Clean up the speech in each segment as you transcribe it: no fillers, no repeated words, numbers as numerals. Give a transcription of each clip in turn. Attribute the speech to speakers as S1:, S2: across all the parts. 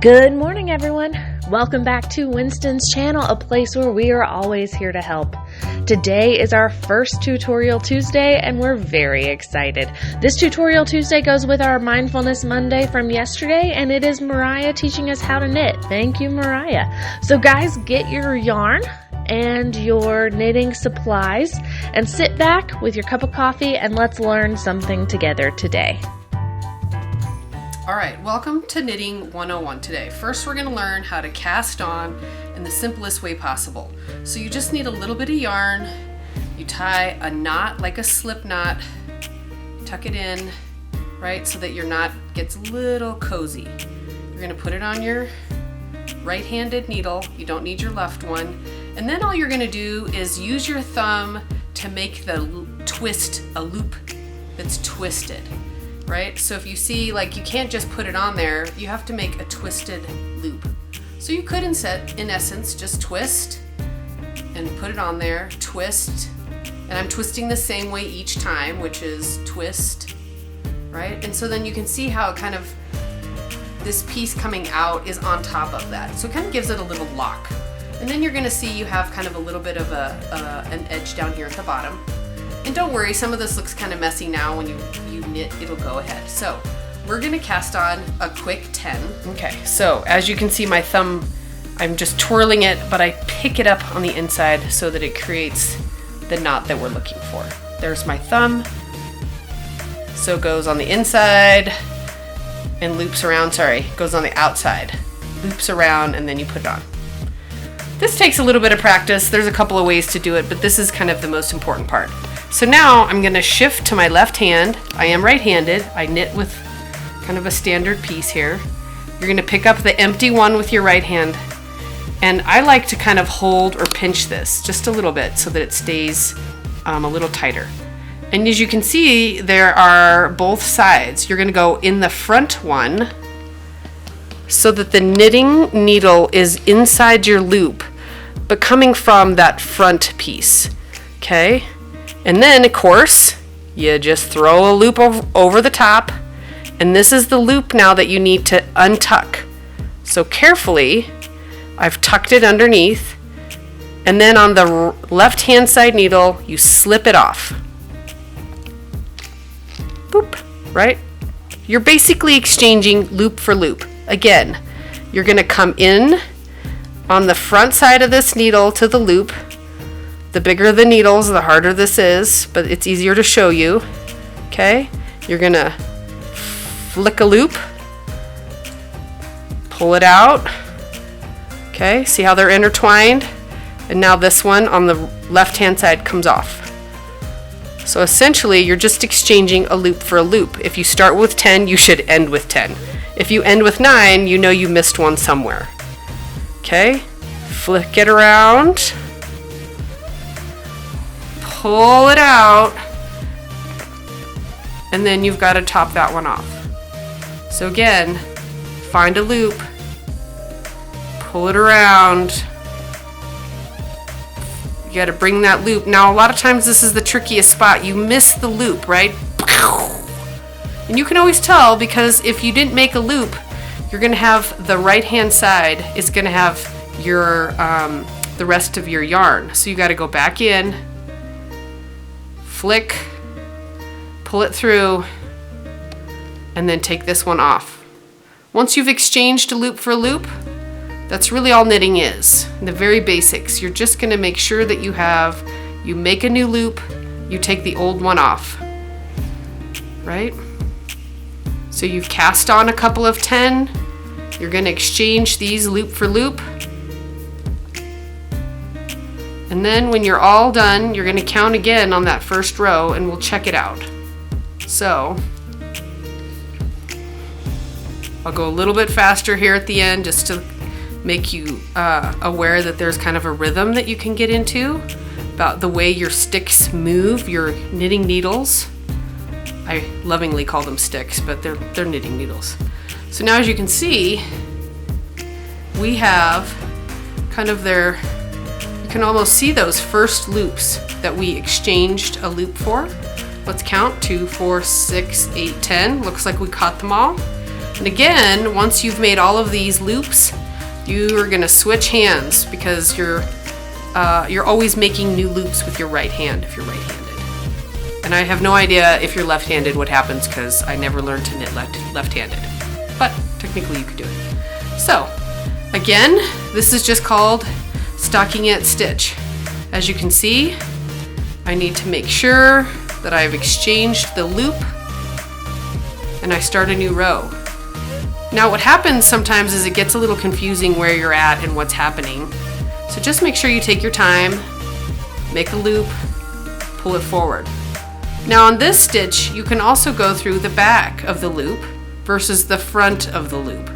S1: Good morning, everyone. Welcome back to Winston's channel, a place where we are always here to help. Today is our first Tutorial Tuesday, and we're very excited. This Tutorial Tuesday goes with our Mindfulness Monday from yesterday, and it is Mariah teaching us how to knit. Thank you, Mariah. So guys, get your yarn and your knitting supplies and sit back with your cup of coffee and let's learn something together today.
S2: All right, welcome to Knitting 101 today. First, we're going to learn how to cast on in the simplest way possible. So you just need a little bit of yarn. You tie a knot like a slip knot, tuck it in, right, so that your knot gets a little cozy. You're going to put it on your right-handed needle. You don't need your left one. And then all you're going to do is use your thumb to make the twist a loop that's twisted. Right? So if you see, like, you can't just put it on there, you have to make a twisted loop. So you could in essence just twist and put it on there, twist, and I'm twisting the same way each time, which is twist, right? And so then you can see how it kind of, this piece coming out is on top of that. So it kind of gives it a little lock. And then you're gonna see you have kind of a little bit of an edge down here at the bottom. And don't worry, some of this looks kind of messy now. When you knit, it'll go ahead. So we're gonna cast on a quick 10. Okay, so as you can see my thumb, I'm just twirling it, but I pick it up on the inside so that it creates the knot that we're looking for. There's my thumb. So it goes on the inside and loops around, goes on the outside, loops around, and then you put it on. This takes a little bit of practice. There's a couple of ways to do it, but this is kind of the most important part. So now I'm going to shift to my left hand. I am right-handed. I knit with kind of a standard piece here. You're going to pick up the empty one with your right hand. And I like to kind of hold or pinch this just a little bit so that it stays a little tighter. And as you can see, there are both sides. You're going to go in the front one so that the knitting needle is inside your loop, but coming from that front piece. Okay? And then, of course, you just throw a loop over the top, and this is the loop now that you need to untuck. So carefully, I've tucked it underneath, and then on the left-hand side needle, you slip it off. Boop, right? You're basically exchanging loop for loop. Again, you're going to come in on the front side of this needle to the loop. The bigger the needles, the harder this is, but it's easier to show you. Okay? You're going to flick a loop, pull it out. Okay? See how they're intertwined? And now this one on the left-hand side comes off. So essentially, you're just exchanging a loop for a loop. If you start with 10, you should end with 10. If you end with 9, you know you missed one somewhere. Okay? Flick it around. Pull it out. And then you've got to top that one off. So again, find a loop. Pull it around. You got to bring that loop. Now, a lot of times this is the trickiest spot. You miss the loop, right? And you can always tell because if you didn't make a loop, you're going to have the right-hand side is going to have your the rest of your yarn. So you got to go back in, flick, pull it through, and then take this one off. Once you've exchanged a loop for a loop, that's really all knitting is. The very basics. You're just going to make sure that you make a new loop, you take the old one off. Right? So you've cast on a couple of 10. You're going to exchange these loop for loop. And then when you're all done, you're going to count again on that first row and we'll check it out. So I'll go a little bit faster here at the end just to make you aware that there's kind of a rhythm that you can get into about the way your sticks move, your knitting needles. I lovingly call them sticks, but they're knitting needles. So now as you can see, we have kind of you can almost see those first loops that we exchanged a loop for. Let's count, 2, 4, 6, 8, 10. Looks like we caught them all. And again, once you've made all of these loops, you are gonna switch hands because you're always making new loops with your right hand if you're right-handed. And I have no idea if you're left-handed what happens because I never learned to knit left-handed. But technically you could do it. So, again, this is just called stockinette stitch. As you can see, I need to make sure that I've exchanged the loop and I start a new row. Now what happens sometimes is it gets a little confusing where you're at and what's happening. So just make sure you take your time, make a loop, pull it forward. Now on this stitch, you can also go through the back of the loop versus the front of the loop.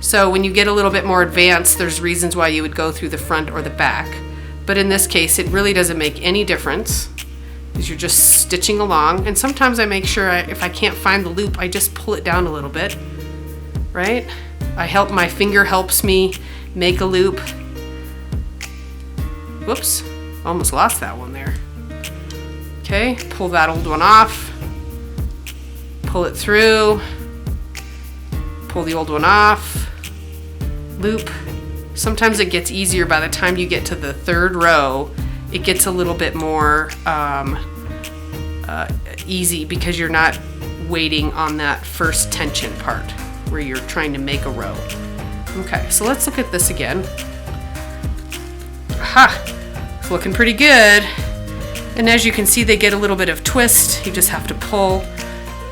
S2: So when you get a little bit more advanced, there's reasons why you would go through the front or the back. But in this case, it really doesn't make any difference because you're just stitching along. And sometimes I make sure if I can't find the loop, I just pull it down a little bit, right? My finger helps me make a loop. Whoops, almost lost that one there. Okay, pull that old one off, pull it through, pull the old one off, loop. Sometimes it gets easier by the time you get to the third row. It gets a little bit more easy because you're not waiting on that first tension part where you're trying to make a row. Okay, so let's look at this again. Aha, it's looking pretty good. And as you can see, they get a little bit of twist. You just have to pull.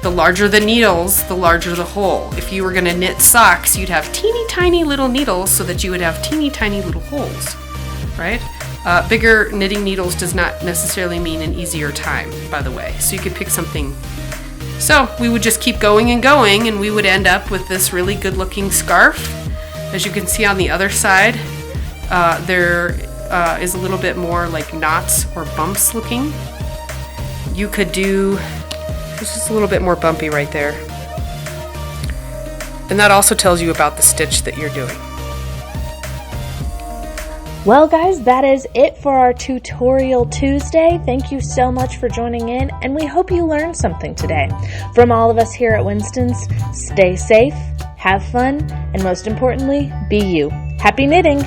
S2: The larger the needles, the larger the hole. If you were gonna knit socks, you'd have teeny tiny little needles so that you would have teeny tiny little holes, right? Bigger knitting needles does not necessarily mean an easier time, by the way. So you could pick something. So we would just keep going and going, and we would end up with this really good looking scarf. As you can see on the other side, there is a little bit more like knots or bumps looking. You could do, it's just a little bit more bumpy right there. And that also tells you about the stitch that you're doing.
S1: Well guys, that is it for our Tutorial Tuesday. Thank you so much for joining in, and we hope you learned something today. From all of us here at Winston's, stay safe, have fun, and most importantly, be you. Happy knitting!